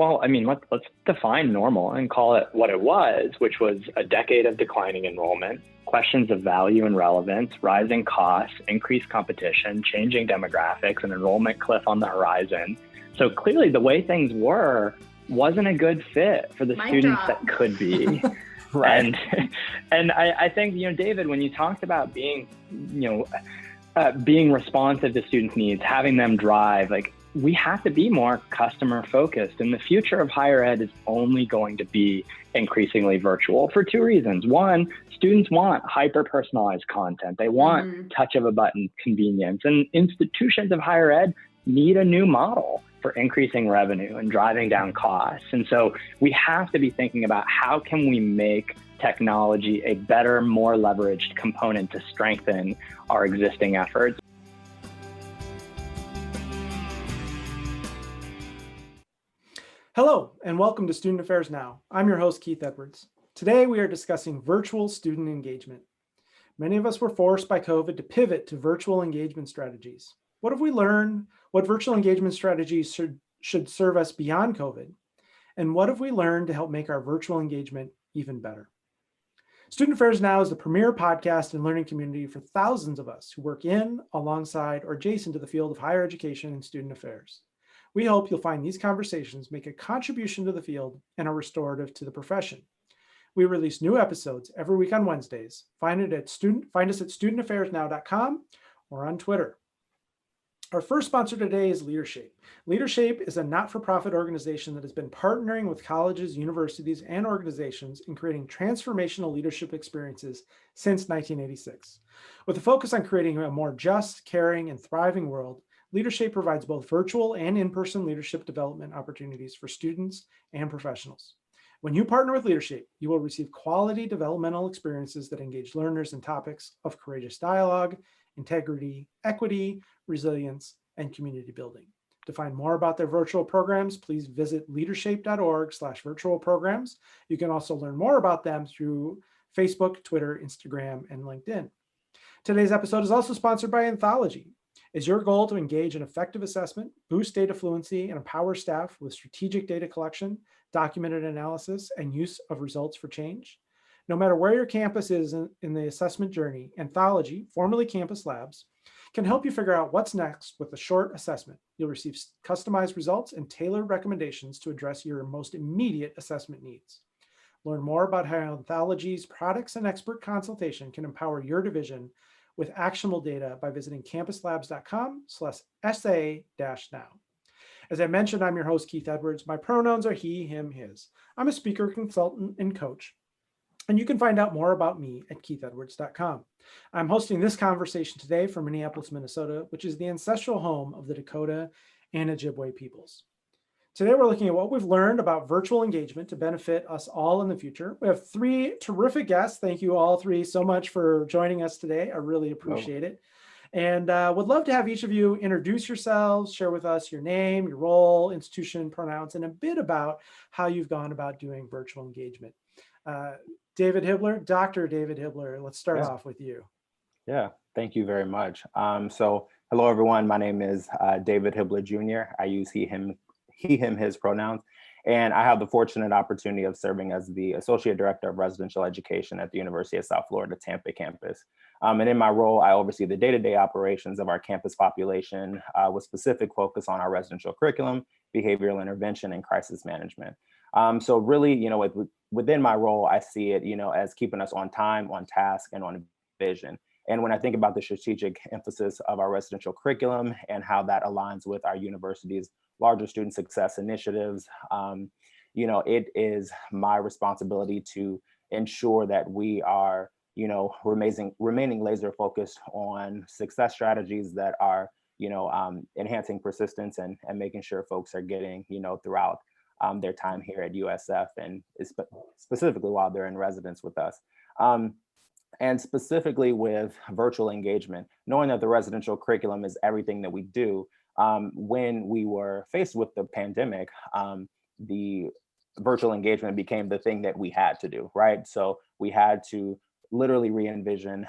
Well, I mean, let's define normal and call it what it was, which was a decade of declining enrollment, questions of value and relevance, rising costs, increased competition, changing demographics, an enrollment cliff on the horizon. So clearly the way things were wasn't a good fit for the students that could be. Right. And I think, David, when you talked about being responsive to students' needs, having them drive, like, we have to be more customer focused, and the future of higher ed is only going to be increasingly virtual for two reasons. One, students want hyper personalized content. They want touch of a button convenience, and institutions of higher ed need a new model for increasing revenue and driving down costs. And so we have to be thinking about how can we make technology a better, more leveraged component to strengthen our existing efforts. Hello, and welcome to Student Affairs Now. I'm your host, Keith Edwards. Today, we are discussing virtual student engagement. Many of us were forced by COVID to pivot to virtual engagement strategies. What have we learned? What virtual engagement strategies should serve us beyond COVID? And what have we learned to help make our virtual engagement even better? Student Affairs Now is the premier podcast and learning community for thousands of us who work in, alongside, or adjacent to the field of higher education and student affairs. We hope you'll find these conversations make a contribution to the field and are restorative to the profession. We release new episodes every week on Wednesdays. Find us at studentaffairsnow.com or on Twitter. Our first sponsor today is Leadershape. Leadershape is a not-for-profit organization that has been partnering with colleges, universities, and organizations in creating transformational leadership experiences since 1986. With a focus on creating a more just, caring, and thriving world, Leadershape provides both virtual and in-person leadership development opportunities for students and professionals. When you partner with Leadershape, you will receive quality developmental experiences that engage learners in topics of courageous dialogue, integrity, equity, resilience, and community building. To find more about their virtual programs, please visit leadershape.org/virtual programs. You can also learn more about them through Facebook, Twitter, Instagram, and LinkedIn. Today's episode is also sponsored by Anthology. Is your goal to engage in effective assessment, boost data fluency, and empower staff with strategic data collection, documented analysis, and use of results for change? No matter where your campus is in the assessment journey, Anthology, formerly Campus Labs, can help you figure out what's next with a short assessment. You'll receive customized results and tailored recommendations to address your most immediate assessment needs. Learn more about how Anthology's products and expert consultation can empower your division with actionable data by visiting campuslabs.com/SA-now. As I mentioned, I'm your host, Keith Edwards. My pronouns are he, him, his. I'm a speaker, consultant, and coach. And you can find out more about me at keithedwards.com. I'm hosting this conversation today from Minneapolis, Minnesota, which is the ancestral home of the Dakota and Ojibwe peoples. Today, we're looking at what we've learned about virtual engagement to benefit us all in the future. We have three terrific guests. Thank you all three so much for joining us today. I really appreciate it. And would love to have each of you introduce yourselves, share with us your name, your role, institution, pronouns, and a bit about how you've gone about doing virtual engagement. David Hibbler, Dr. David Hibbler, let's start off with you. Yeah, thank you very much. So hello, everyone. My name is David Hibbler Jr. I use he, him, his pronouns. And I have the fortunate opportunity of serving as the Associate Director of Residential Education at the University of South Florida, Tampa campus. And in my role, I oversee the day-to-day operations of our campus population with specific focus on our residential curriculum, behavioral intervention, and crisis management. So really, within my role, I see it, as keeping us on time, on task, and on vision. And when I think about the strategic emphasis of our residential curriculum and how that aligns with our university's larger student success initiatives, it is my responsibility to ensure that we are, remaining laser focused on success strategies that are, enhancing persistence and making sure folks are getting, throughout their time here at USF and specifically while they're in residence with us. And specifically with virtual engagement, knowing that the residential curriculum is everything that we do, when we were faced with the pandemic, the virtual engagement became the thing that we had to do, right? So we had to literally re-envision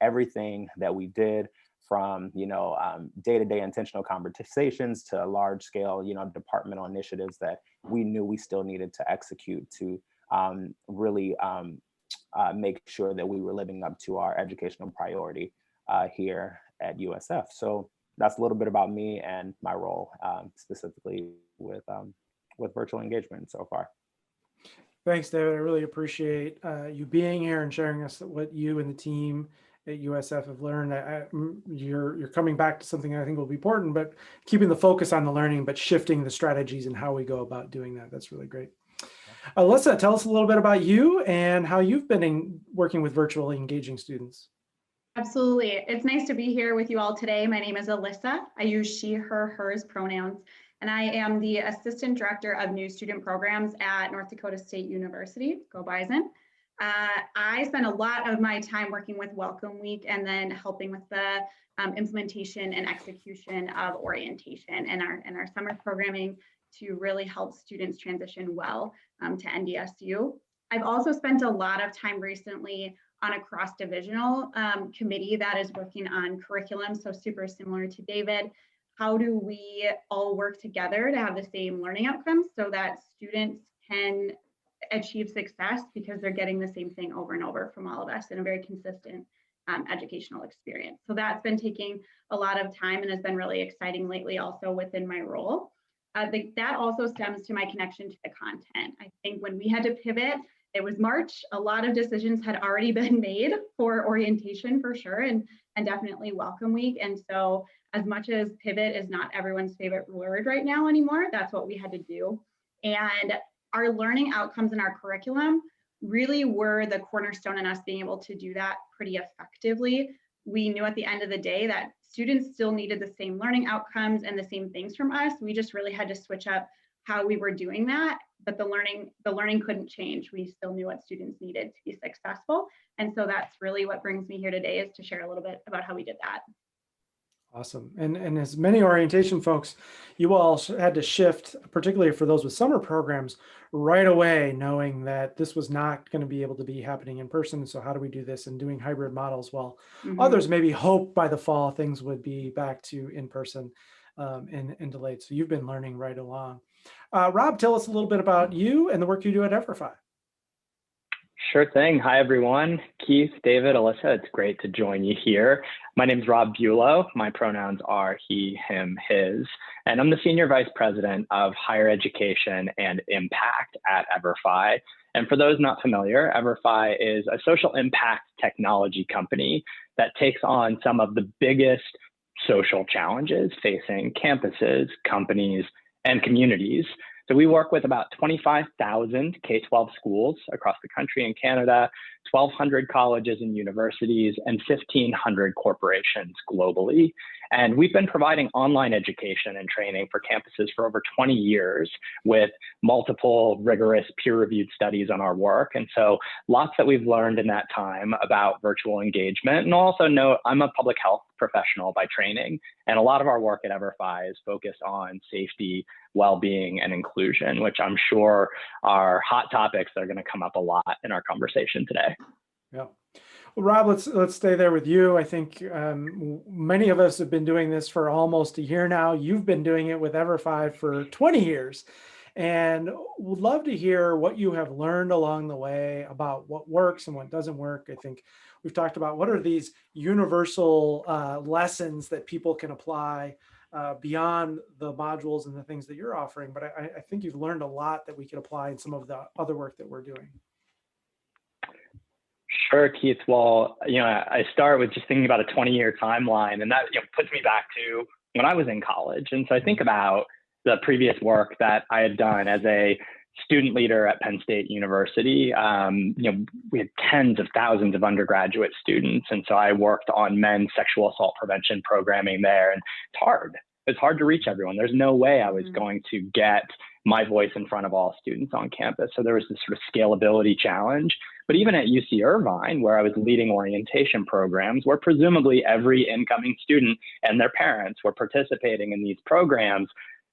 everything that we did from, day-to-day intentional conversations to large scale, departmental initiatives that we knew we still needed to execute to really make sure that we were living up to our educational priority here at USF. So that's a little bit about me and my role specifically with virtual engagement so far. Thanks, David. I really appreciate you being here and sharing us what you and the team at USF have learned. You're coming back to something I think will be important, but keeping the focus on the learning, but shifting the strategies and how we go about doing that. That's really great. Alyssa, tell us a little bit about you and how you've been working with virtually engaging students. Absolutely. It's nice to be here with you all today. My name is Alyssa. I use she, her, hers pronouns, and I am the Assistant Director of New Student Programs at North Dakota State University. Go Bison. I spend a lot of my time working with Welcome Week and then helping with the implementation and execution of orientation and our summer programming to really help students transition well to NDSU. I've also spent a lot of time recently on a cross-divisional committee that is working on curriculum, so super similar to David. How do we all work together to have the same learning outcomes so that students can achieve success because they're getting the same thing over and over from all of us in a very consistent educational experience. So that's been taking a lot of time and has been really exciting lately also within my role. That also stems to my connection to the content. I think when we had to pivot, it was March, a lot of decisions had already been made for orientation for sure, and definitely Welcome Week. And so as much as pivot is not everyone's favorite word right now anymore, that's what we had to do. And our learning outcomes in our curriculum really were the cornerstone in us being able to do that pretty effectively. We knew at the end of the day that students still needed the same learning outcomes and the same things from us. We just really had to switch up how we were doing that, but the learning couldn't change. We still knew what students needed to be successful. And so that's really what brings me here today, is to share a little bit about how we did that. Awesome. And as many orientation folks, you all had to shift, particularly for those with summer programs, right away, knowing that this was not going to be able to be happening in person. So how do we do this, and doing hybrid models while others maybe hope by the fall things would be back to in person and delayed. So you've been learning right along. Rob, tell us a little bit about you and the work you do at EverFi. Sure thing. Hi, everyone. Keith, David, Alyssa, it's great to join you here. My name is Rob Buelow. My pronouns are he, him, his, and I'm the Senior Vice President of Higher Education and Impact at EverFi. And for those not familiar, EverFi is a social impact technology company that takes on some of the biggest social challenges facing campuses, companies, and communities. So we work with about 25,000 K-12 schools across the country and Canada, 1,200 colleges and universities, and 1,500 corporations globally. And we've been providing online education and training for campuses for over 20 years with multiple rigorous peer-reviewed studies on our work. And so lots that we've learned in that time about virtual engagement. And also note, I'm a public health professional by training, and a lot of our work at EverFi is focused on safety, well-being, and inclusion, which I'm sure are hot topics that are going to come up a lot in our conversation today. Yeah. Well, Rob, let's stay there with you. I think many of us have been doing this for almost a year now. You've been doing it with EverFi for 20 years, and would love to hear what you have learned along the way about what works and what doesn't work. I think we've talked about what are these universal lessons that people can apply beyond the modules and the things that you're offering, but I think you've learned a lot that we could apply in some of the other work that we're doing. Sure, Keith. Well, I start with just thinking about a 20-year timeline, and that puts me back to when I was in college. And so I think about the previous work that I had done as a student leader at Penn State University. We had tens of thousands of undergraduate students, and so I worked on men's sexual assault prevention programming there. And it's hard. It's hard to reach everyone. There's no way I was going to get my voice in front of all students on campus. So there was this sort of scalability challenge. But even at UC Irvine, where I was leading orientation programs, where presumably every incoming student and their parents were participating in these programs,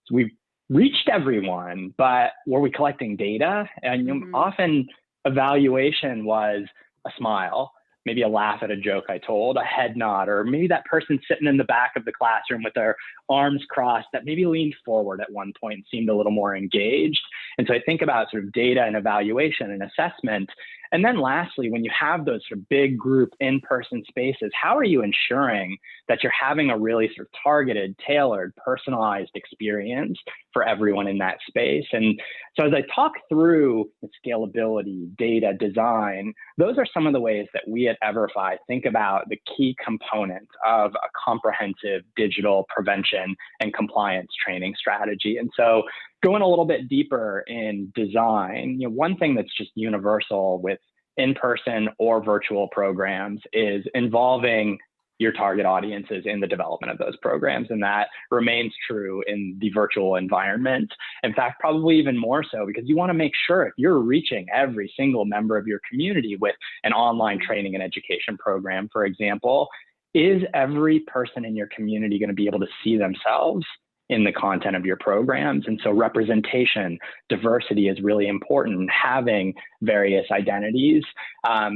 so we reached everyone, but were we collecting data? And often evaluation was a smile maybe a laugh at a joke I told, a head nod, or maybe that person sitting in the back of the classroom with their arms crossed that maybe leaned forward at one point and seemed a little more engaged. And so I think about sort of data and evaluation and assessment. And then lastly, when you have those sort of big group in-person spaces, how are you ensuring that you're having a really sort of targeted, tailored, personalized experience for everyone in that space? And so as I talk through the scalability, data, design, those are some of the ways that we at EverFi think about the key components of a comprehensive digital prevention and compliance training strategy. And so going a little bit deeper in design, one thing that's just universal with in-person or virtual programs is involving your target audiences in the development of those programs. And that remains true in the virtual environment. In fact, probably even more so, because you want to make sure if you're reaching every single member of your community with an online training and education program, for example, is every person in your community going to be able to see themselves in the content of your programs? And so representation, diversity is really important. Having various identities,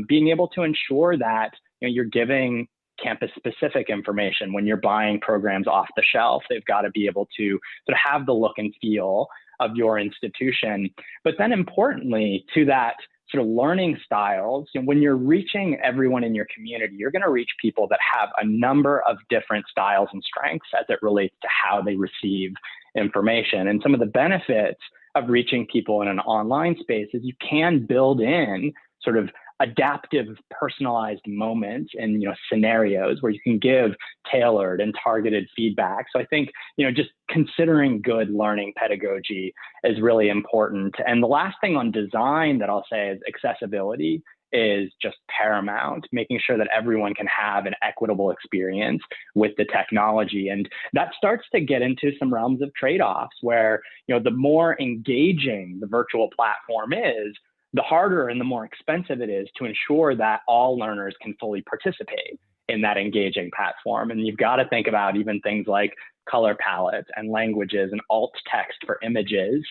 being able to ensure that you're giving campus-specific information when you're buying programs off the shelf. They've got to be able to sort of have the look and feel of your institution. But then importantly, to that sort of learning styles, when you're reaching everyone in your community, you're going to reach people that have a number of different styles and strengths as it relates to how they receive information. And some of the benefits of reaching people in an online space is you can build in sort of adaptive, personalized moments and scenarios where you can give tailored and targeted feedback. So I think just considering good learning pedagogy is really important. And the last thing on design that I'll say is accessibility is just paramount, making sure that everyone can have an equitable experience with the technology. And that starts to get into some realms of trade-offs where the more engaging the virtual platform is, the harder and the more expensive it is to ensure that all learners can fully participate in that engaging platform. And you've got to think about even things like color palettes and languages and alt text for images.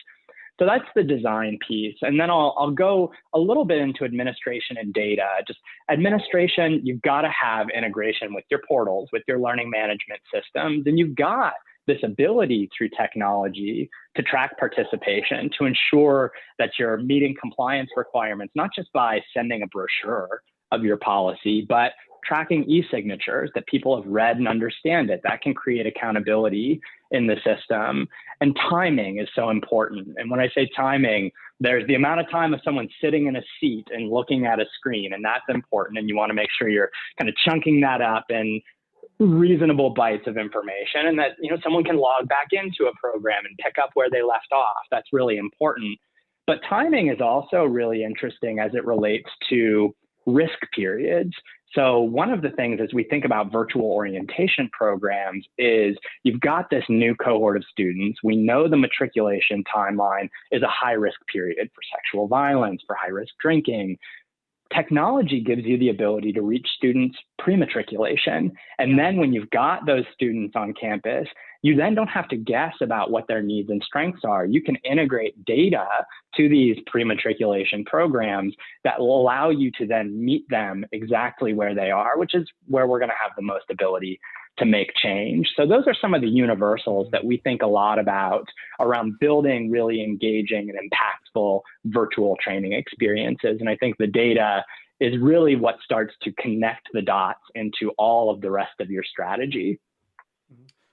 So that's the design piece. And then I'll go a little bit into administration and data. Just administration, you've got to have integration with your portals, with your learning management systems, and you've got this ability through technology to track participation, to ensure that you're meeting compliance requirements, not just by sending a brochure of your policy, but tracking e-signatures that people have read and understand it. That can create accountability in the system. And timing is so important. And when I say timing, there's the amount of time of someone sitting in a seat and looking at a screen, and that's important. And you want to make sure you're kind of chunking that up in reasonable bites of information, and that someone can log back into a program and pick up where they left off. That's really important. But timing is also really interesting as it relates to risk periods. So one of the things as we think about virtual orientation programs is you've got this new cohort of students. We know the matriculation timeline is a high risk period for sexual violence, for high risk drinking. Technology gives you the ability to reach students pre-matriculation. And then when you've got those students on campus, you then don't have to guess about what their needs and strengths are. You can integrate data to these pre-matriculation programs that will allow you to then meet them exactly where they are, which is where we're going to have the most ability to make change. So those are some of the universals that we think a lot about around building really engaging and impactful virtual training experiences. And I think the data is really what starts to connect the dots into all of the rest of your strategy.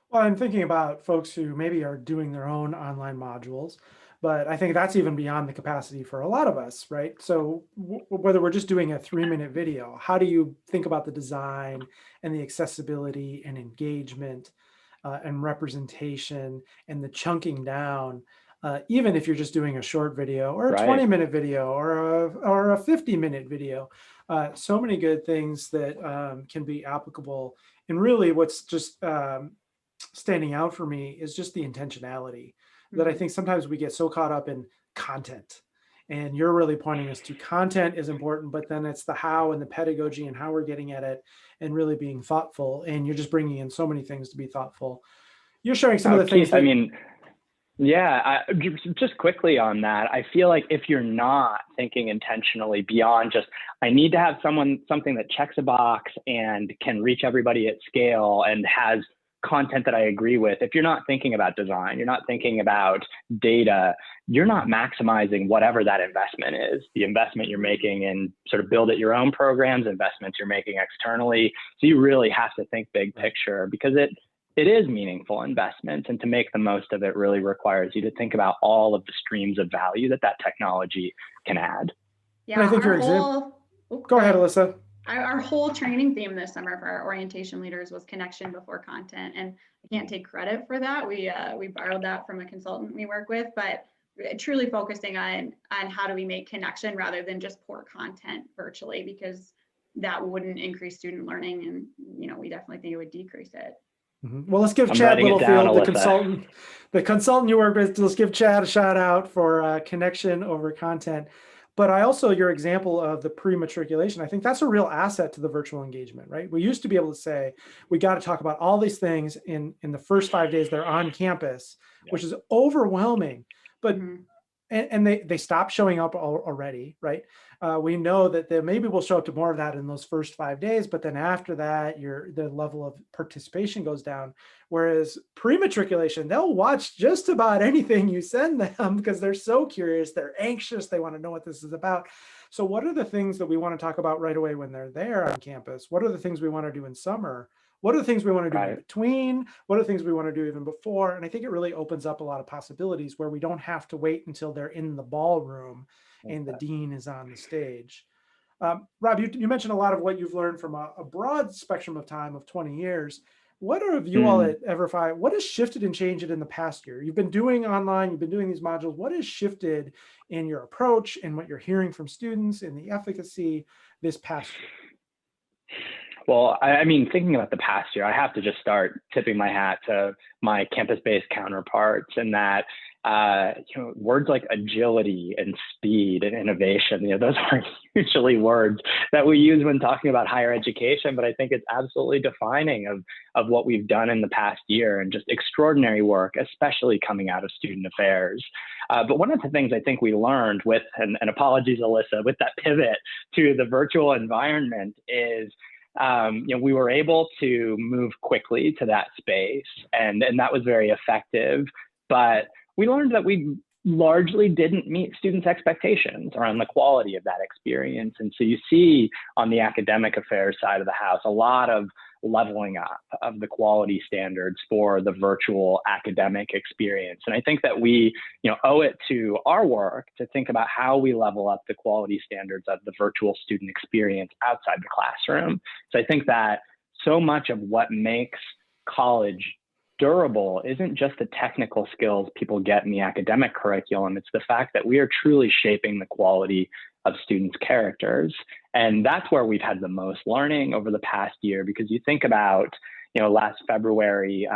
Well, I'm thinking about folks who maybe are doing their own online modules, but I think that's even beyond the capacity for a lot of us, right? So whether we're just doing a 3-minute video, how do you think about the design and the accessibility and engagement and representation and the chunking down, even if you're just doing a short video or a 20-minute video or a 50-minute video, so many good things that can be applicable. And really what's just standing out for me is just the intentionality that I think sometimes we get so caught up in content, and you're really pointing us to content is important, but then it's the how and the pedagogy and how we're getting at it and really being thoughtful. And you're just bringing in so many things to be thoughtful. You're sharing some of the things. Yeah, just quickly on that, I feel like if you're not thinking intentionally beyond just, I need to have something that checks a box and can reach everybody at scale and has content that I agree with, if you're not thinking about design, you're not thinking about data, you're not maximizing whatever that investment is, the investment you're making in sort of build it your own programs, investments you're making externally. So you really have to think big picture, because it is meaningful investment, and to make the most of it really requires you to think about all of the streams of value that technology can add. Yeah, I think go ahead, Alyssa. Our whole training theme this summer for our orientation leaders was connection before content, and I can't take credit for that. We borrowed that from a consultant we work with, but truly focusing on how do we make connection rather than just pour content virtually, because that wouldn't increase student learning, and we definitely think it would decrease it. Well, let's give Chad Littlefield, the consultant you work with, let's give Chad a shout out for connection over content. But your example of the pre-matriculation, I think that's a real asset to the virtual engagement, right? We used to be able to say, we got to talk about all these things in the first 5 days they're on campus, which is overwhelming. But and they stopped showing up already, right? We know that maybe we'll show up to more of that in those first 5 days, but then after that, the level of participation goes down. Whereas pre-matriculation, they'll watch just about anything you send them because they're so curious, they're anxious, they want to know what this is about. So what are the things that we want to talk about right away when they're there on campus? What are the things we want to do in summer? What are the things we want to do in between? What are the things we want to do even before? And I think it really opens up a lot of possibilities where we don't have to wait until they're in the ballroom and the dean is on the stage. Rob, you mentioned a lot of what you've learned from a broad spectrum of time of 20 years. What have you all at Everfi, what has shifted and changed in the past year? You've been doing online, you've been doing these modules. What has shifted in your approach and what you're hearing from students and the efficacy this past year? Well, I mean, thinking about the past year, I have to just start tipping my hat to my campus-based counterparts, and that words like agility and speed and innovation, those aren't usually words that we use when talking about higher education, but I think it's absolutely defining of what we've done in the past year, and just extraordinary work, especially coming out of student affairs. But one of the things I think we learned with, and apologies, Alyssa, with that pivot to the virtual environment is, we were able to move quickly to that space, and that was very effective. But we learned that we largely didn't meet students' expectations around the quality of that experience. And so you see on the academic affairs side of the house, a lot of leveling up of the quality standards for the virtual academic experience. And I think that we owe it to our work to think about how we level up the quality standards of the virtual student experience outside the classroom. So I think that so much of what makes college durable isn't just the technical skills people get in the academic curriculum. It's the fact that we are truly shaping the quality of students' characters. And that's where we've had the most learning over the past year, because you think about, last February,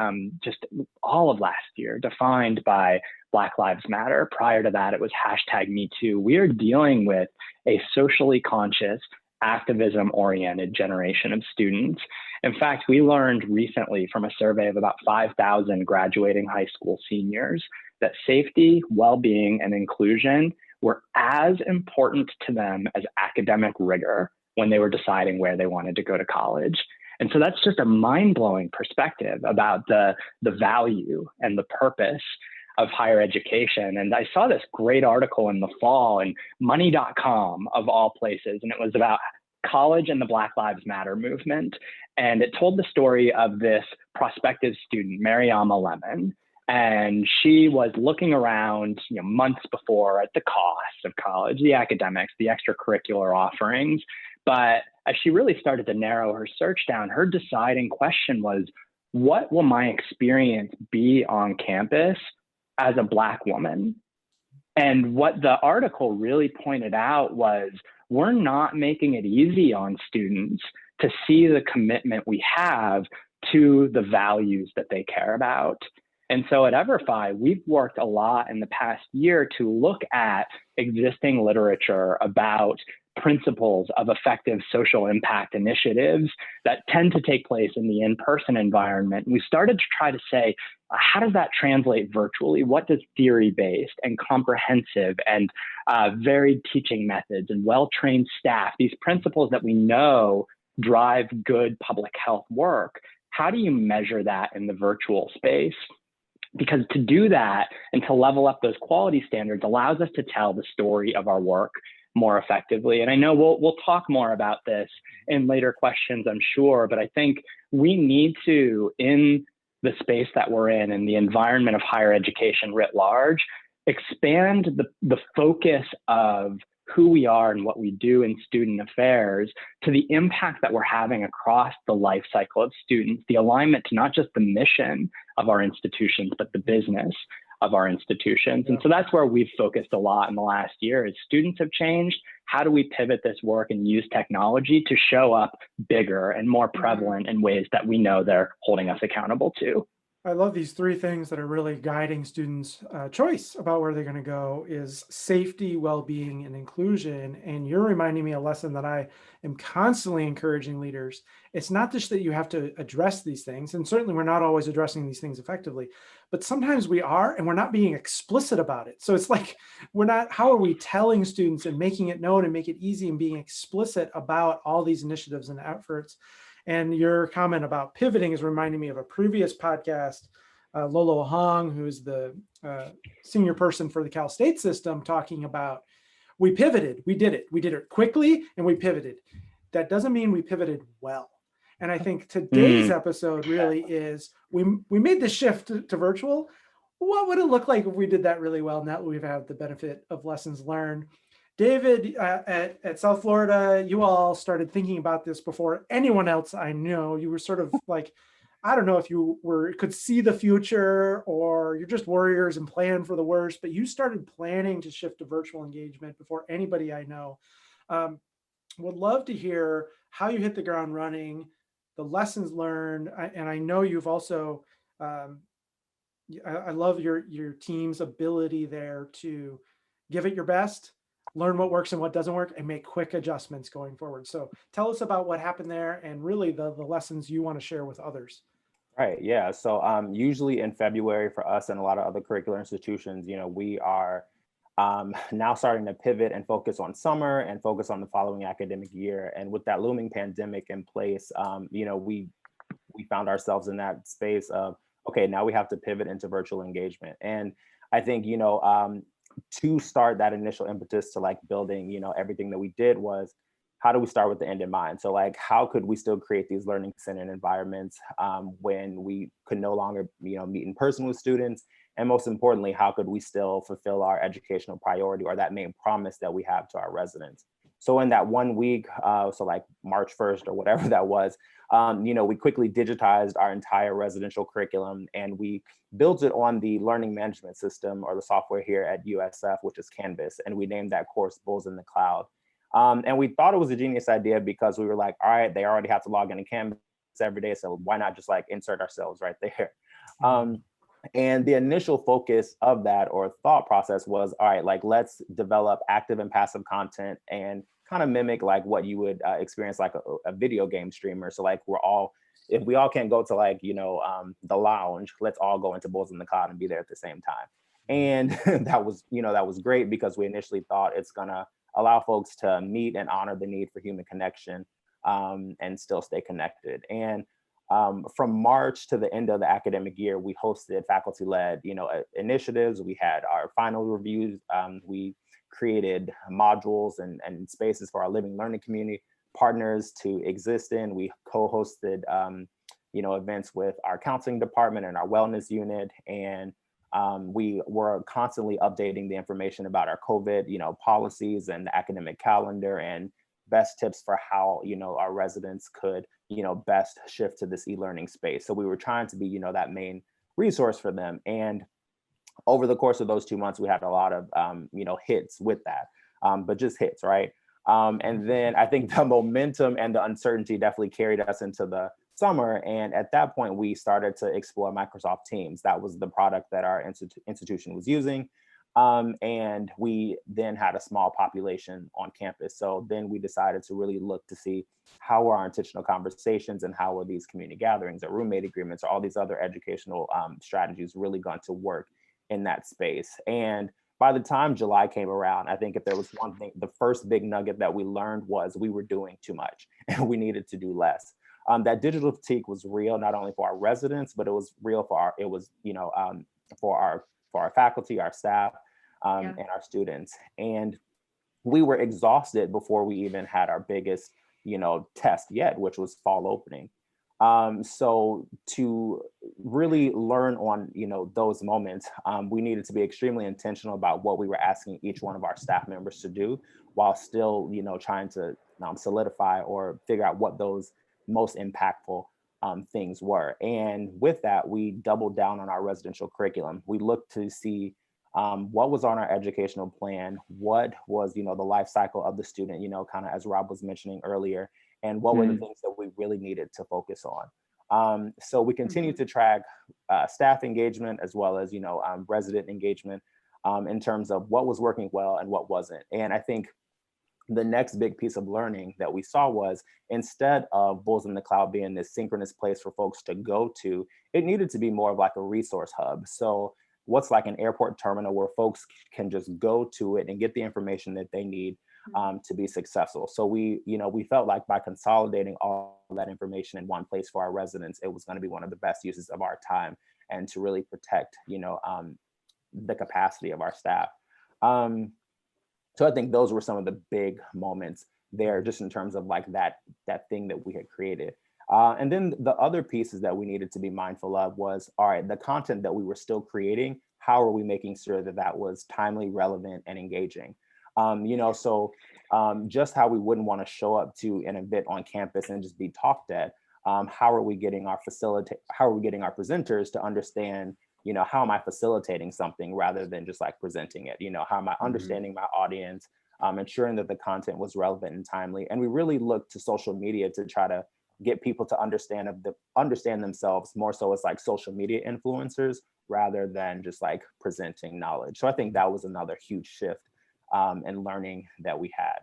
just all of last year defined by Black Lives Matter. Prior to that, it was #MeToo. We are dealing with a socially conscious, activism-oriented generation of students. In fact, we learned recently from a survey of about 5,000 graduating high school seniors that safety, well-being, and inclusion were as important to them as academic rigor when they were deciding where they wanted to go to college. And so that's just a mind-blowing perspective about the value and the purpose of higher education. And I saw this great article in the fall in money.com of all places, and it was about college and the Black Lives Matter movement. And it told the story of this prospective student, Mariama Lemon. And she was looking around months before at the costs of college, the academics, the extracurricular offerings. But as she really started to narrow her search down, her deciding question was, what will my experience be on campus as a Black woman? And what the article really pointed out was, we're not making it easy on students to see the commitment we have to the values that they care about. And so at EverFi, we've worked a lot in the past year to look at existing literature about principles of effective social impact initiatives that tend to take place in the in-person environment. We started to try to say, how does that translate virtually? What does theory-based and comprehensive and varied teaching methods and well-trained staff, these principles that we know drive good public health work, how do you measure that in the virtual space? Because to do that and to level up those quality standards allows us to tell the story of our work more effectively. And I know we'll talk more about this in later questions, I'm sure, but I think we need to, in the space that we're in the environment of higher education writ large, expand the focus of who we are and what we do in student affairs to the impact that we're having across the life cycle of students, the alignment to not just the mission of our institutions, but the business of our institutions. And so that's where we've focused a lot in the last year. As students have changed, how do we pivot this work and use technology to show up bigger and more prevalent in ways that we know they're holding us accountable to? I love these three things that are really guiding students' choice about where they're going to go is safety, well-being, and inclusion. And you're reminding me a lesson that I am constantly encouraging leaders. It's not just that you have to address these things, and certainly we're not always addressing these things effectively, but sometimes we are, and we're not being explicit about it. So it's like, how are we telling students and making it known and make it easy and being explicit about all these initiatives and efforts? And your comment about pivoting is reminding me of a previous podcast, Lolo Hong, who's the senior person for the Cal State system, talking about, we pivoted, we did it quickly, and we pivoted. That doesn't mean we pivoted well. And I think today's episode really is, we made the shift to virtual. What would it look like if we did that really well, now that we've had the benefit of lessons learned? David, at South Florida, you all started thinking about this before anyone else I know. You were sort of like, I don't know if you could see the future or you're just warriors and plan for the worst, but you started planning to shift to virtual engagement before anybody I know. Would love to hear how you hit the ground running, the lessons learned, and I know you've also, I love your team's ability there to give it your best, learn what works and what doesn't work, and make quick adjustments going forward. So tell us about what happened there and really the lessons you want to share with others. Right, yeah. So usually in February for us and a lot of other curricular institutions, we are now starting to pivot and focus on summer and focus on the following academic year. And with that looming pandemic in place, we found ourselves in that space of, okay, now we have to pivot into virtual engagement. And I think, to start that initial impetus to like building, everything that we did was, how do we start with the end in mind? So like, how could we still create these learning centered environments when we could no longer, meet in person with students? And most importantly, how could we still fulfill our educational priority or that main promise that we have to our residents? So in that 1 week, so like March 1st or whatever that was, we quickly digitized our entire residential curriculum and we built it on the learning management system or the software here at USF, which is Canvas. And we named that course Bulls in the Cloud. And we thought it was a genius idea because we were like, all right, they already have to log into Canvas every day. So why not just like insert ourselves right there? And the initial focus of that or thought process was, all right, like let's develop active and passive content and kind of mimic like what you would experience like a video game streamer. So like if we all can't go to like, the lounge, let's all go into Bulls in the Cloud and be there at the same time. And that was great because we initially thought it's gonna allow folks to meet and honor the need for human connection and still stay connected. And from March to the end of the academic year, we hosted faculty-led, initiatives. We had our final reviews. We created modules and spaces for our living learning community partners to exist in. We co-hosted, events with our counseling department and our wellness unit. And we were constantly updating the information about our COVID, policies and the academic calendar and best tips for how, our residents could, best shift to this e-learning space. So we were trying to be, that main resource for them. And over the course of those 2 months, we had a lot of, hits with that, but just hits, right? And then I think the momentum and the uncertainty definitely carried us into the summer. And at that point, we started to explore Microsoft Teams. That was the product that our institution was using. And we then had a small population on campus. So then we decided to really look to see how are our intentional conversations and how are these community gatherings or roommate agreements or all these other educational strategies really going to work in that space. And by the time July came around, I think if there was one thing, the first big nugget that we learned was we were doing too much and we needed to do less. That digital fatigue was real, not only for our residents, but it was real for our faculty, our staff, and our students. And we were exhausted before we even had our biggest, test yet, which was fall opening. So to really learn on, those moments, we needed to be extremely intentional about what we were asking each one of our staff members to do, while still, trying to solidify or figure out what those most impactful things were. And with that, we doubled down on our residential curriculum. We looked to see what was on our educational plan, what was, the life cycle of the student, kind of as Rob was mentioning earlier, and what were the things that we really needed to focus on. So we continue to track staff engagement as well as, resident engagement in terms of what was working well and what wasn't. And I think the next big piece of learning that we saw was, instead of Bulls in the Cloud being this synchronous place for folks to go to, it needed to be more of like a resource hub. So what's like an airport terminal where folks can just go to it and get the information that they need to be successful. So we felt like by consolidating all that information in one place for our residents, it was going to be one of the best uses of our time and to really protect, the capacity of our staff. So I think those were some of the big moments there, just in terms of like that thing that we had created. And then the other pieces that we needed to be mindful of was, all right, the content that we were still creating, how are we making sure that that was timely, relevant, and engaging? So just how we wouldn't want to show up to an event on campus and just be talked at. How are we getting our presenters to understand, how am I facilitating something rather than just like presenting it? How am I understanding my audience, ensuring that the content was relevant and timely? And we really looked to social media to try to get people to understand themselves more so as like social media influencers rather than just like presenting knowledge. So I think that was another huge shift and learning that we had.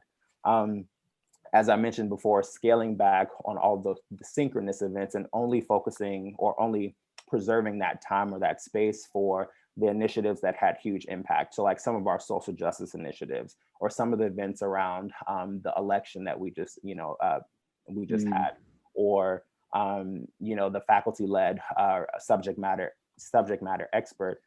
As I mentioned before, scaling back on all the synchronous events and only focusing or only preserving that time or that space for the initiatives that had huge impact. So like some of our social justice initiatives or some of the events around the election that we just had, or the faculty-led subject matter expert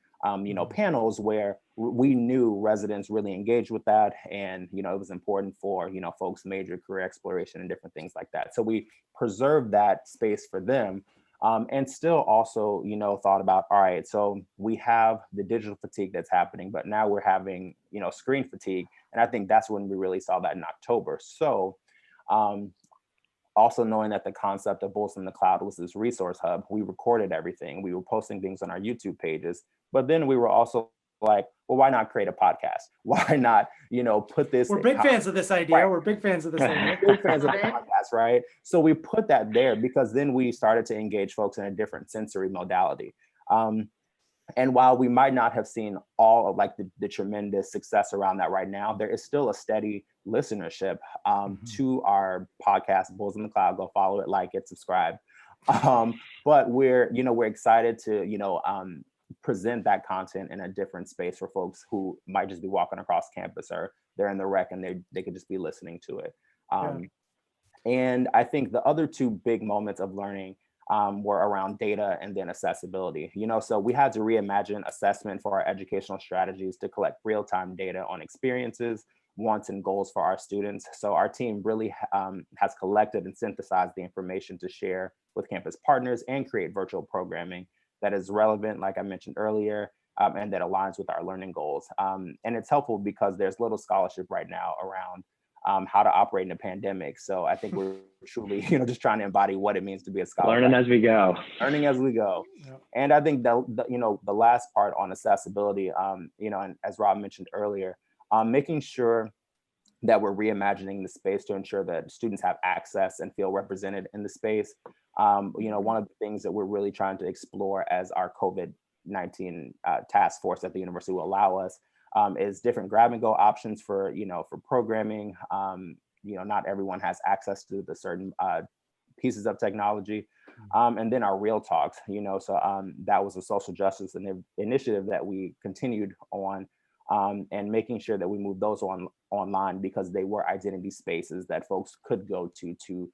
panels where we knew residents really engaged with that, and it was important for folks' major career exploration and different things like that. So we preserved that space for them, and still also thought about, all right, so we have the digital fatigue that's happening, but now we're having screen fatigue, and I think that's when we really saw that in October. So also knowing that the concept of Bulls in the Cloud was this resource hub, we recorded everything. We were posting things on our YouTube pages, but then we were also like, well, why not create a podcast? Why not, put this? We're big fans of this idea. Right. We're big fans of this idea. Big fans of the podcast, right? So we put that there because then we started to engage folks in a different sensory modality. And while we might not have seen all of like the tremendous success around that right now, there is still a steady listenership to our podcast, Bulls in the Cloud. Go follow it, like it, subscribe. But we're excited to, present that content in a different space for folks who might just be walking across campus, or they're in the rec and they could just be listening to it. And I think the other two big moments of learning were around data and then accessibility. So we had to reimagine assessment for our educational strategies to collect real-time data on experiences, wants, and goals for our students. So our team really has collected and synthesized the information to share with campus partners and create virtual programming that is relevant, like I mentioned earlier, and that aligns with our learning goals. And it's helpful because there's little scholarship right now around how to operate in a pandemic. So I think we're truly, just trying to embody what it means to be a scholar. Learning as we go. Learning as we go. Yeah. And I think the last part on accessibility, and as Rob mentioned earlier, making sure that we're reimagining the space to ensure that students have access and feel represented in the space. One of the things that we're really trying to explore as our COVID-19 task force at the university will allow us is different grab and go options for programming. Not everyone has access to the certain pieces of technology. And then our real talks, that was a social justice initiative that we continued on, and making sure that we moved those online because they were identity spaces that folks could go to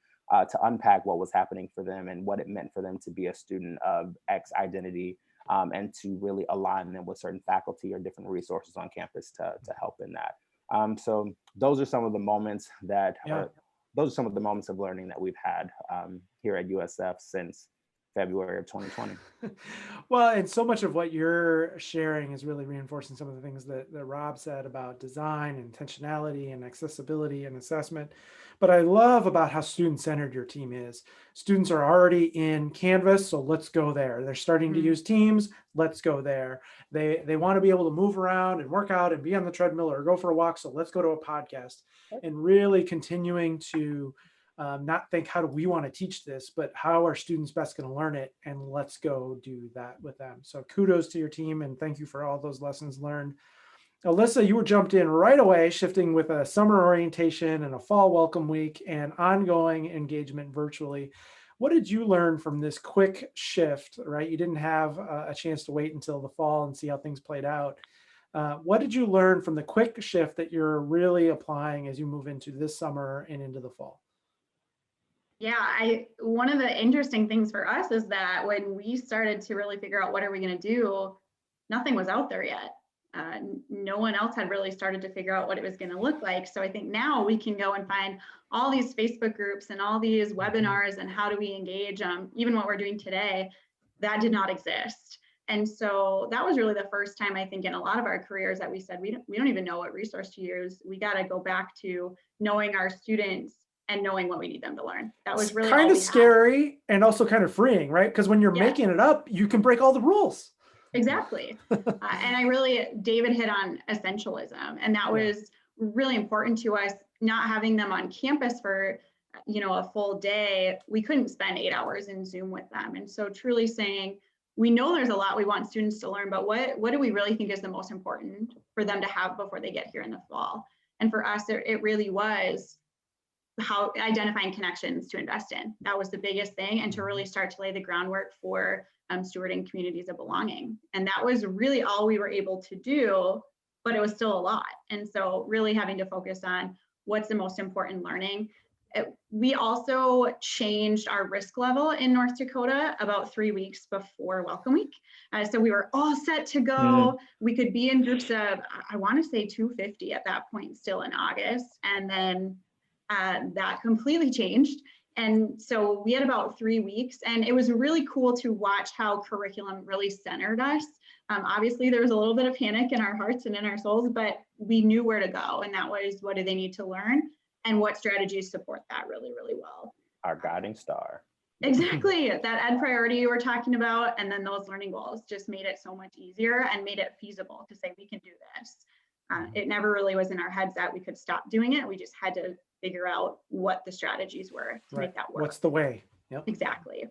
unpack what was happening for them and what it meant for them to be a student of X identity, and to really align them with certain faculty or different resources on campus to help in that. So those are some of the moments of learning that we've had here at USF since February of 2020. Well, and so much of what you're sharing is really reinforcing some of the things that Rob said about design, intentionality, and accessibility and assessment. But I love about how student-centered your team is. Students are already in Canvas, so let's go there. They're starting to use Teams, let's go there. They want to be able to move around and work out and be on the treadmill or go for a walk, so let's go to a podcast. And really continuing to not think, how do we want to teach this, but how are students best going to learn it? And let's go do that with them. So kudos to your team, and thank you for all those lessons learned. Alyssa, you were jumped in right away, shifting with a summer orientation and a fall welcome week and ongoing engagement virtually. What did you learn from this quick shift, right? You didn't have a chance to wait until the fall and see how things played out. What did you learn from the quick shift that you're really applying as you move into this summer and into the fall? Yeah, one of the interesting things for us is that when we started to really figure out what are we going to do, nothing was out there yet. No one else had really started to figure out what it was going to look like. So I think now we can go and find all these Facebook groups and all these webinars and how do we engage them. Even what we're doing today, that did not exist. And so that was really the first time, I think, in a lot of our careers that we said, we don't even know what resource to use. We got to go back to knowing our students and knowing what we need them to learn. That was really kind of scary and also kind of freeing, right? Because when you're making it up, you can break all the rules. Exactly. And David hit on essentialism, and that was really important to us, not having them on campus for, a full day. We couldn't spend 8 hours in Zoom with them. And so truly saying, we know there's a lot we want students to learn, but what do we really think is the most important for them to have before they get here in the fall? And for us, it really was how identifying connections to invest in. That was the biggest thing, and to really start to lay the groundwork for stewarding communities of belonging. And that was really all we were able to do, but it was still a lot. And so really having to focus on what's the most important learning. We also changed our risk level in North Dakota about 3 weeks before Welcome Week. So we were all set to go. We could be in groups of, I want to say 250 at that point, still in August. And then that completely changed. And so we had about 3 weeks, and it was really cool to watch how curriculum really centered us. Obviously, there was a little bit of panic in our hearts and in our souls, but we knew where to go. And that was, what do they need to learn and what strategies support that really, really well. Our guiding star. Exactly. That ed priority you were talking about, and then those learning goals just made it so much easier and made it feasible to say we can do this. It never really was in our heads that we could stop doing it. We just had to figure out what the strategies were to make that work. What's the way? Yep. Exactly.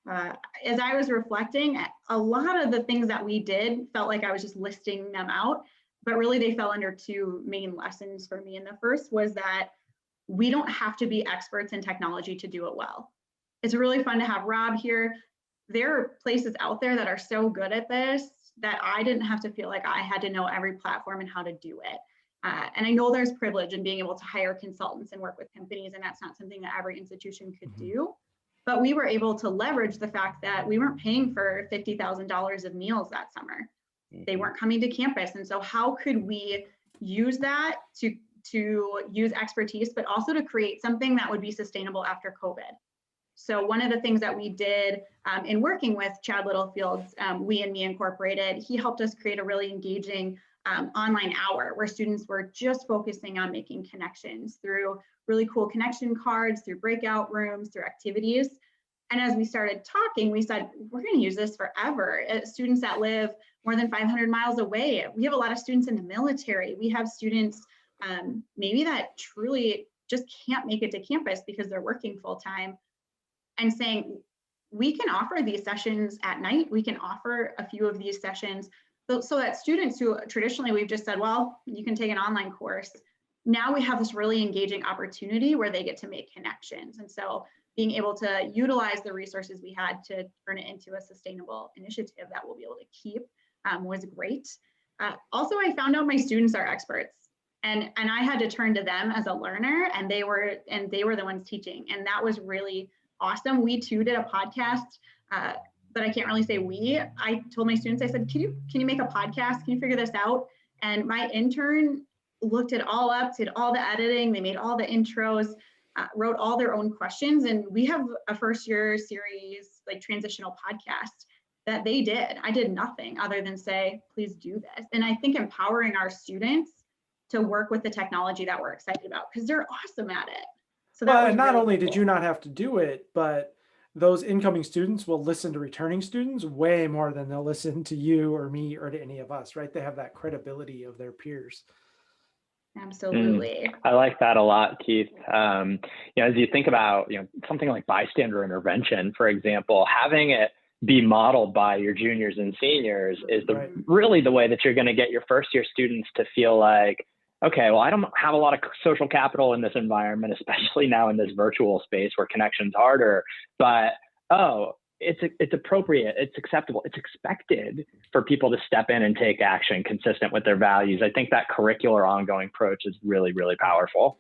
As I was reflecting, a lot of the things that we did felt like I was just listing them out, but really they fell under two main lessons for me. And the first was that we don't have to be experts in technology to do it well. It's really fun to have Rob here. There are places out there that are so good at this that I didn't have to feel like I had to know every platform and how to do it. And I know there's privilege in being able to hire consultants and work with companies, and that's not something that every institution could do. But we were able to leverage the fact that we weren't paying for $50,000 of meals that summer. They weren't coming to campus. And so how could we use that to use expertise, but also to create something that would be sustainable after COVID? So one of the things that we did in working with Chad Littlefield's We and Me Incorporated, he helped us create a really engaging online hour where students were just focusing on making connections through really cool connection cards, through breakout rooms, through activities. And as we started talking, we said, we're going to use this forever. Students that live more than 500 miles away. We have a lot of students in the military. We have students maybe that truly just can't make it to campus because they're working full time, and saying, we can offer these sessions at night. We can offer a few of these sessions so that students who traditionally we've just said, well, you can take an online course. Now we have this really engaging opportunity where they get to make connections. And so being able to utilize the resources we had to turn it into a sustainable initiative that we'll be able to keep was great. Also, I found out my students are experts, and I had to turn to them as a learner, and they were the ones teaching, and that was really awesome. We too did a podcast, but I can't really say we. I told my students, I said, can you make a podcast? Can you figure this out? And my intern looked it all up, did all the editing, they made all the intros, wrote all their own questions. And we have a first year series, like transitional podcast that they did. I did nothing other than say, please do this. And I think empowering our students to work with the technology that we're excited about, because they're awesome at it. So that was not really only cool. did you not have to do it, but those incoming students will listen to returning students way more than they'll listen to you or me or to any of us, right? They have that credibility of their peers. Absolutely. I like that a lot, Keith. As you think about, something like bystander intervention, for example, having it be modeled by your juniors and seniors is really the way that you're going to get your first year students to feel like, okay, well, I don't have a lot of social capital in this environment, especially now in this virtual space where connection's harder, but, it's appropriate, it's acceptable, it's expected for people to step in and take action consistent with their values. I think that curricular ongoing approach is really, really powerful.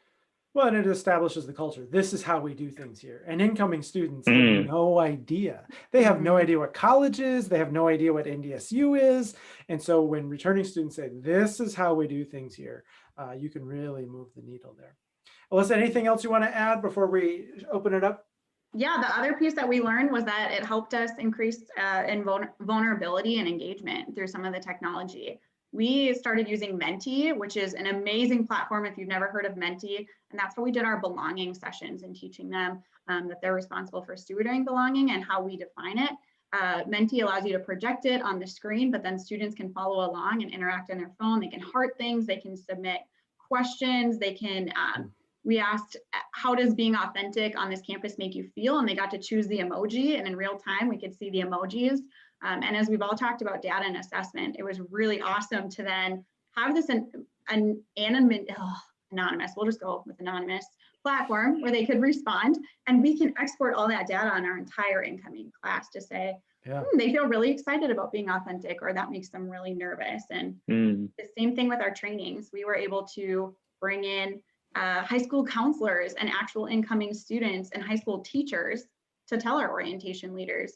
Well, and it establishes the culture. This is how we do things here. And incoming students have no idea. They have no idea what college is. They have no idea what NDSU is. And so when returning students say, this is how we do things here, you can really move the needle there. Alyssa, anything else you want to add before we open it up? Yeah, the other piece that we learned was that it helped us increase in vulnerability and engagement through some of the technology. We started using Mentee, which is an amazing platform if you've never heard of Mentee. And that's how we did our belonging sessions and teaching them that they're responsible for stewarding belonging and how we define it. Mentee allows you to project it on the screen, but then students can follow along and interact on their phone. They can heart things, they can submit questions, they can, we asked, how does being authentic on this campus make you feel? And they got to choose the emoji, and in real time, we could see the emojis. And as we've all talked about data and assessment, it was really awesome to then have this anonymous, we'll just go with anonymous platform where they could respond, and we can export all that data on our entire incoming class to say, they feel really excited about being authentic, or that makes them really nervous. And the same thing with our trainings. We were able to bring in high school counselors and actual incoming students and high school teachers to tell our orientation leaders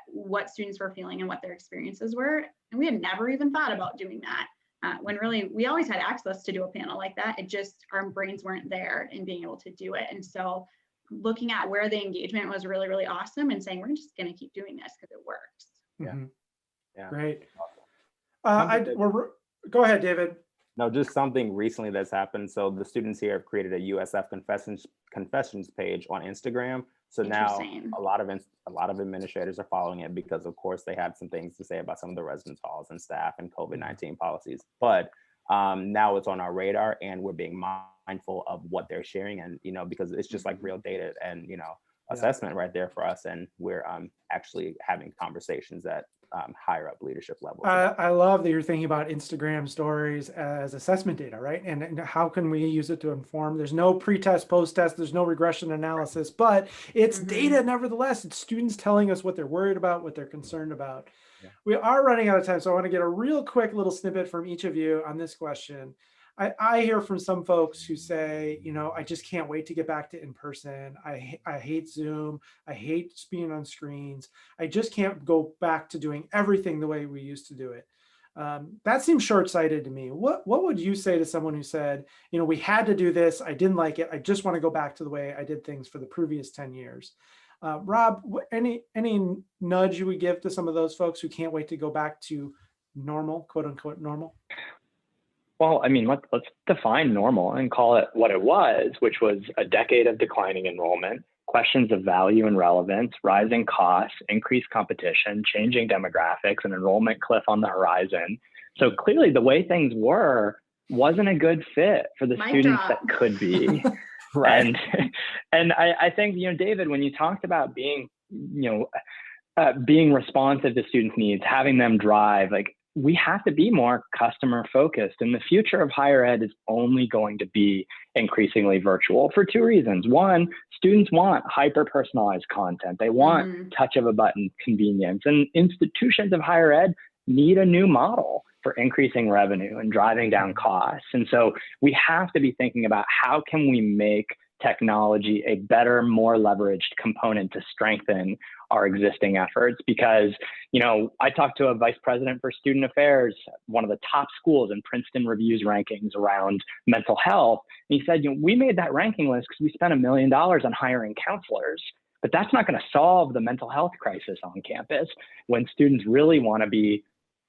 what students were feeling and what their experiences were. And we had never even thought about doing that. When really, we always had access to do a panel like that. It just, our brains weren't there in being able to do it. And so looking at where the engagement was really, really awesome and saying, we're just going to keep doing this because it works. Yeah. Great. Go ahead, David. No, just something recently that's happened. So the students here have created a USF confessions page on Instagram. So now a lot of administrators are following it because, of course, they had some things to say about some of the residence halls and staff and COVID-19 policies. But now it's on our radar, and we're being mindful of what they're sharing, and because it's just like real data and assessment right there for us, and we're actually having conversations at higher up leadership levels. I love that you're thinking about Instagram stories as assessment data, right? And how can we use it to inform? There's no pre-test, post-test, there's no regression analysis, but it's data nevertheless. It's students telling us what they're worried about, what they're concerned about. Yeah. We are running out of time, so I want to get a real quick little snippet from each of you on this question. I hear from some folks who say, I just can't wait to get back to in-person. I hate Zoom. I hate being on screens. I just can't go back to doing everything the way we used to do it. That seems short-sighted to me. What would you say to someone who said, we had to do this, I didn't like it, I just want to go back to the way I did things for the previous 10 years? Rob, any nudge you would give to some of those folks who can't wait to go back to normal, quote unquote normal? Well, let's define normal and call it what it was, which was a decade of declining enrollment, questions of value and relevance, rising costs, increased competition, changing demographics, an enrollment cliff on the horizon. So clearly the way things were wasn't a good fit for the Mic students drop. that could be. Right. And I think, David, when you talked about being responsive to students' needs, having them drive, like, we have to be more customer focused. And the future of higher ed is only going to be increasingly virtual for two reasons. One, students want hyper personalized content. They want touch of a button convenience. And institutions of higher ed need a new model for increasing revenue and driving down costs. And so we have to be thinking about how can we make technology a better, more leveraged component to strengthen our existing efforts. Because, I talked to a vice president for student affairs, one of the top schools in Princeton Review's rankings around mental health. And he said, we made that ranking list because we spent $1 million on hiring counselors. But that's not going to solve the mental health crisis on campus when students really want to be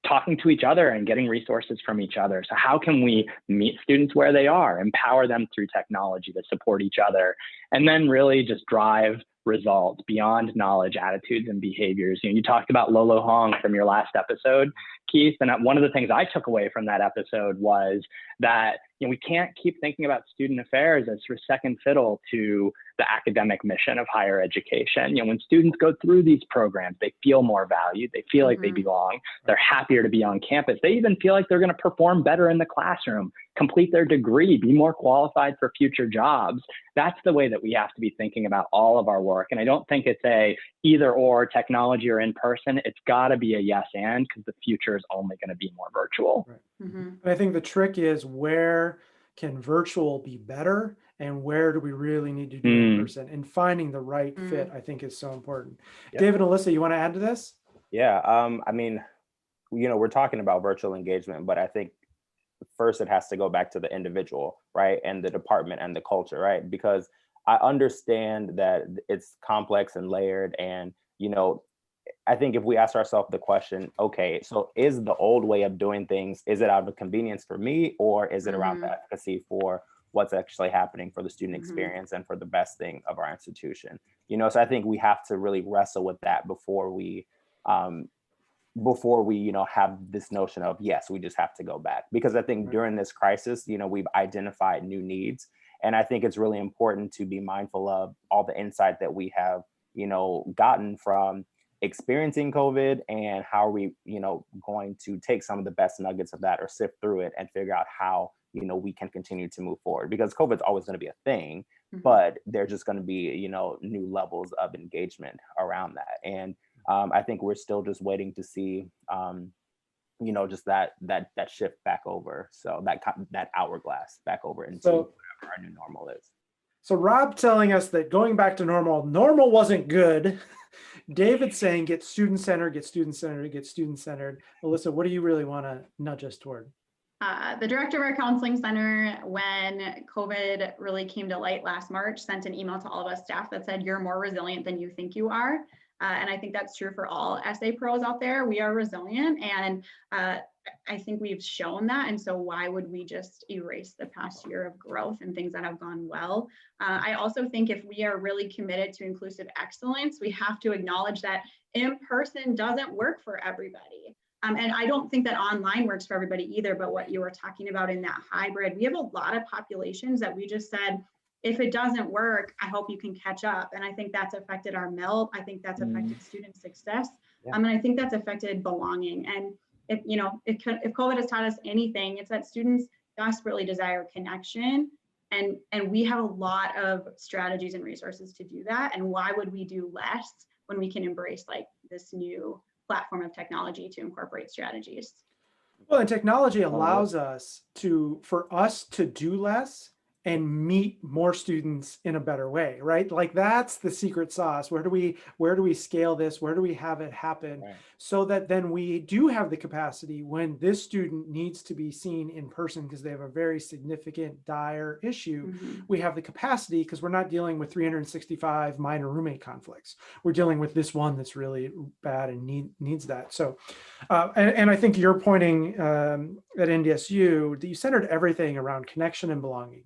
talking to each other and getting resources from each other. So how can we meet students where they are, empower them through technology to support each other, and then really just drive results beyond knowledge, attitudes, and behaviors? You talked about Lolo Hong from your last episode, Keith, and one of the things I took away from that episode was that we can't keep thinking about student affairs as sort of second fiddle to the academic mission of higher education. When students go through these programs, they feel more valued, they feel like they belong, they're happier to be on campus, they even feel like they're going to perform better in the classroom, complete their degree, be more qualified for future jobs. That's the way that we have to be thinking about all of our work. And I don't think it's a either or, technology or in person. It's got to be a yes and, because the future is only going to be more virtual. Right. And I think the trick is, where can virtual be better and where do we really need to do in person? And finding the right fit, I think, is so important. Yeah. David and Alyssa, you want to add to this? Yeah. I mean, we're talking about virtual engagement, but I think first it has to go back to the individual, right? And the department and the culture, right? Because I understand that it's complex and layered. And, I think if we ask ourselves the question, okay, so is the old way of doing things, is it out of convenience for me, or is it around the efficacy for what's actually happening for the student experience and for the best thing of our institution? So I think we have to really wrestle with that before we have this notion of, yes, we just have to go back. Because I think during this crisis, we've identified new needs. And I think it's really important to be mindful of all the insight that we have, gotten from experiencing COVID, and how are we, going to take some of the best nuggets of that or sift through it and figure out how, we can continue to move forward. Because COVID's always going to be a thing, but there's just going to be, new levels of engagement around that. And I think we're still just waiting to see, just that shift back over. So that hourglass back over into whatever our new normal is. So Rob telling us that going back to normal wasn't good. David saying get student-centered, get student-centered, get student-centered. Alyssa, what do you really want to nudge us toward? The director of our counseling center, when COVID really came to light last March, sent an email to all of us staff that said, you're more resilient than you think you are. And I think that's true for all SA pros out there. We are resilient, and I think we've shown that. And so why would we just erase the past year of growth and things that have gone well? I also think if we are really committed to inclusive excellence, we have to acknowledge that in-person doesn't work for everybody. And I don't think that online works for everybody either, but what you were talking about in that hybrid, we have a lot of populations that we just said, if it doesn't work, I hope you can catch up. And I think that's affected our MELT. I think that's affected student success. And I think that's affected belonging. And if COVID has taught us anything, it's that students desperately desire connection. And we have a lot of strategies and resources to do that. And why would we do less when we can embrace like this new platform of technology to incorporate strategies? Well, and technology allows us for us to do less and meet more students in a better way, right? Like that's the secret sauce. Where do we scale this? Where do we have it happen so that then we do have the capacity when this student needs to be seen in person because they have a very significant, dire issue. We have the capacity because we're not dealing with 365 minor roommate conflicts. We're dealing with this one that's really bad and needs that. So, and I think you're pointing at NDSU that you centered everything around connection and belonging.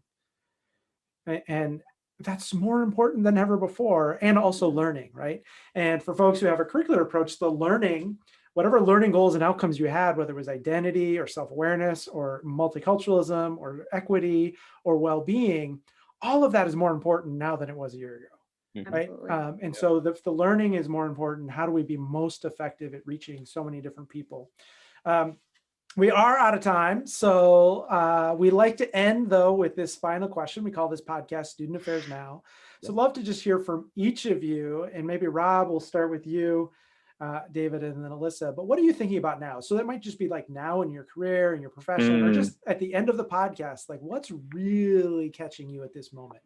And that's more important than ever before, and also learning, right? And for folks who have a curricular approach, the learning whatever learning goals and outcomes you had, whether it was identity or self-awareness or multiculturalism or equity or well-being, all of that is more important now than it was a year ago. Right. And so if the learning is more important, how do we be most effective at reaching so many different people? We are out of time. So we like to end, though, with this final question. We call this podcast Student Affairs Now. So I'd love to just hear from each of you. And maybe Rob, we'll start with you, David, and then Alyssa. But what are you thinking about now? So that might just be like now in your career, in your profession, or just at the end of the podcast. Like, what's really catching you at this moment?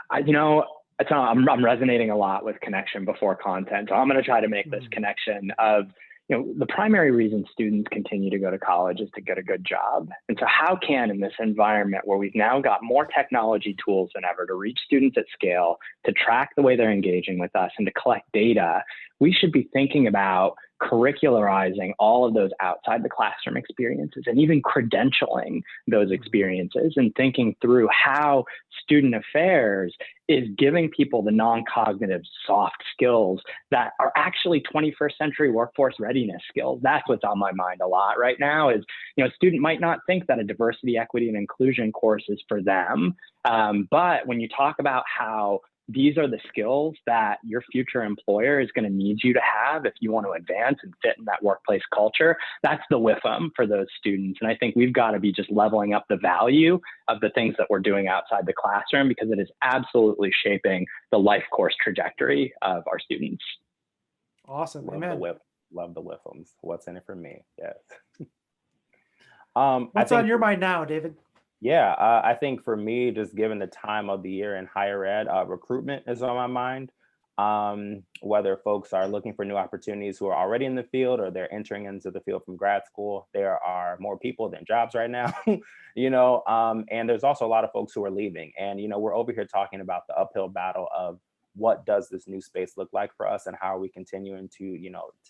I'm resonating a lot with connection before content. So I'm going to try to make this connection of, the primary reason students continue to go to college is to get a good job. And so how can, in this environment where we've now got more technology tools than ever to reach students at scale, to track the way they're engaging with us and to collect data, we should be thinking about curricularizing all of those outside the classroom experiences and even credentialing those experiences and thinking through how student affairs is giving people the non-cognitive soft skills that are actually 21st century workforce readiness skills. That's what's on my mind a lot right now is, a student might not think that a diversity, equity, and inclusion course is for them. But when you talk about how these are the skills that your future employer is going to need you to have if you want to advance and fit in that workplace culture, that's the WIFM for those students. And I think we've got to be just leveling up the value of the things that we're doing outside the classroom, because it is absolutely shaping the life course trajectory of our students. Awesome. Love the WIFMs. What's in it for me? Yes. What's on your mind now, David? Yeah, I think for me, just given the time of the year in higher ed, recruitment is on my mind. Whether folks are looking for new opportunities who are already in the field or they're entering into the field from grad school, there are more people than jobs right now, and there's also a lot of folks who are leaving. And, we're over here talking about the uphill battle of what does this new space look like for us and how are we continuing to,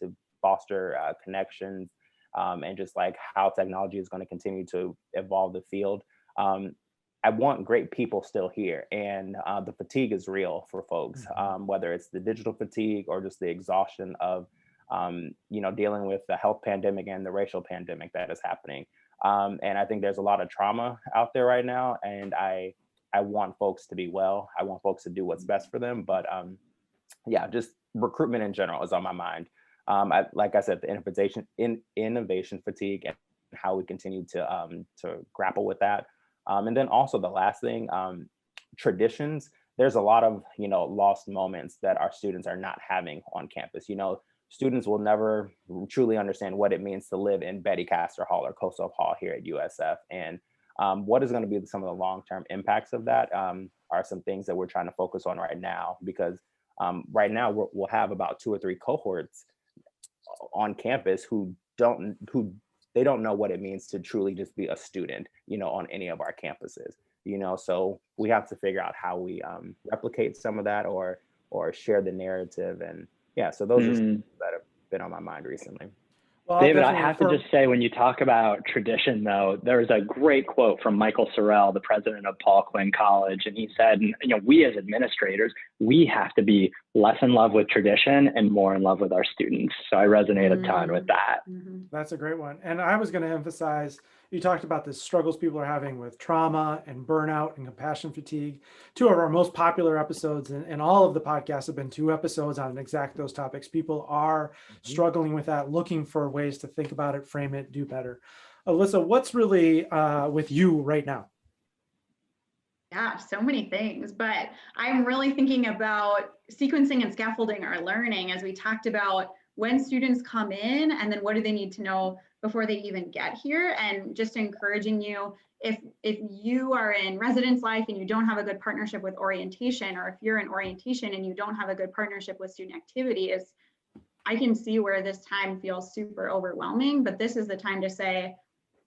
to foster connections and just like how technology is going to continue to evolve the field. I want great people still here, and the fatigue is real for folks, whether it's the digital fatigue or just the exhaustion of, dealing with the health pandemic and the racial pandemic that is happening. And I think there's a lot of trauma out there right now, and I want folks to be well. I want folks to do what's best for them, but just recruitment in general is on my mind. Like I said, the innovation fatigue and how we continue to grapple with that. And then also the last thing, traditions. There's a lot of, lost moments that our students are not having on campus. Students will never truly understand what it means to live in Betty Castor Hall or Kosov Hall here at USF. And what is going to be some of the long-term impacts of that are some things that we're trying to focus on right now, because right now we'll have about 2 or 3 cohorts on campus who don't know what it means to truly just be a student, on any of our campuses, so we have to figure out how we replicate some of that or share the narrative. And so those are things that have been on my mind recently. Well, David, I have to just say, when you talk about tradition, though, there's a great quote from Michael Sorrell, the president of Paul Quinn College. And he said, we as administrators, we have to be less in love with tradition and more in love with our students. So I resonate a ton with that. That's a great one. And I was going to emphasize, you talked about the struggles people are having with trauma and burnout and compassion fatigue. 2 of our most popular episodes and all of the podcasts have been 2 episodes on exact those topics. People are struggling with that, looking for ways to think about it, frame it, do better. Alyssa, what's really with you right now? Yeah, so many things, but I'm really thinking about sequencing and scaffolding our learning, as we talked about when students come in and then what do they need to know before they even get here, and just encouraging you, if you are in residence life and you don't have a good partnership with orientation, or if you're in orientation and you don't have a good partnership with student activities, I can see where this time feels super overwhelming, but this is the time to say,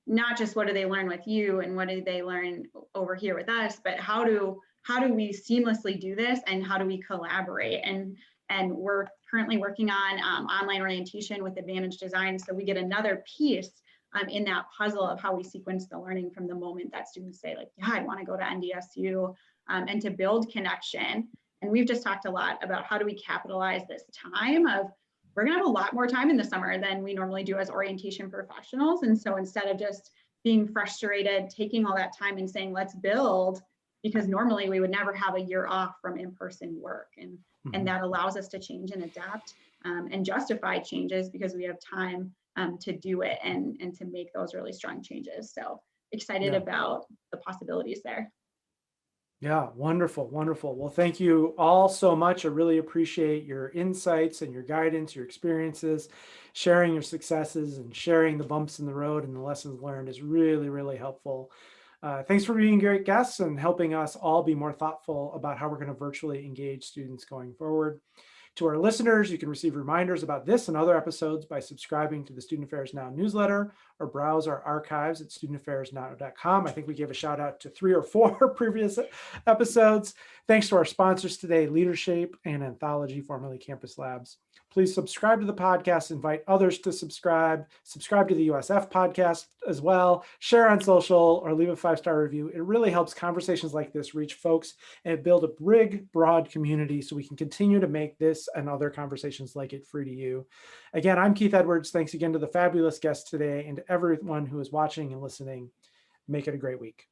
not just what do they learn with you and what do they learn over here with us, but how do we seamlessly do this and how do we collaborate? And we're currently working on online orientation with Advantage Design, so we get another piece in that puzzle of how we sequence the learning from the moment that students say, like, yeah, I want to go to NDSU, and to build connection. And we've just talked a lot about how do we capitalize this time of we're going to have a lot more time in the summer than we normally do as orientation professionals. And so instead of just being frustrated, taking all that time and saying, let's build, because normally we would never have a year off from in-person work. And that allows us to change and adapt and justify changes because we have time to do it and to make those really strong changes. So excited about the possibilities there. Yeah, wonderful, wonderful. Well, thank you all so much. I really appreciate your insights and your guidance, your experiences, sharing your successes and sharing the bumps in the road and the lessons learned is really, really helpful. Thanks for being great guests and helping us all be more thoughtful about how we're going to virtually engage students going forward. To our listeners, you can receive reminders about this and other episodes by subscribing to the Student Affairs Now newsletter or browse our archives at studentaffairsnow.com. I think we gave a shout out to 3 or 4 previous episodes. Thanks to our sponsors today, Leadershape and Anthology, formerly Campus Labs. Please subscribe to the podcast, invite others to subscribe to the USF podcast as well, share on social, or leave a 5-star review. It really helps conversations like this reach folks and build a big, broad community so we can continue to make this and other conversations like it free to you. Again, I'm Keith Edwards. Thanks again to the fabulous guests today and to everyone who is watching and listening. Make it a great week.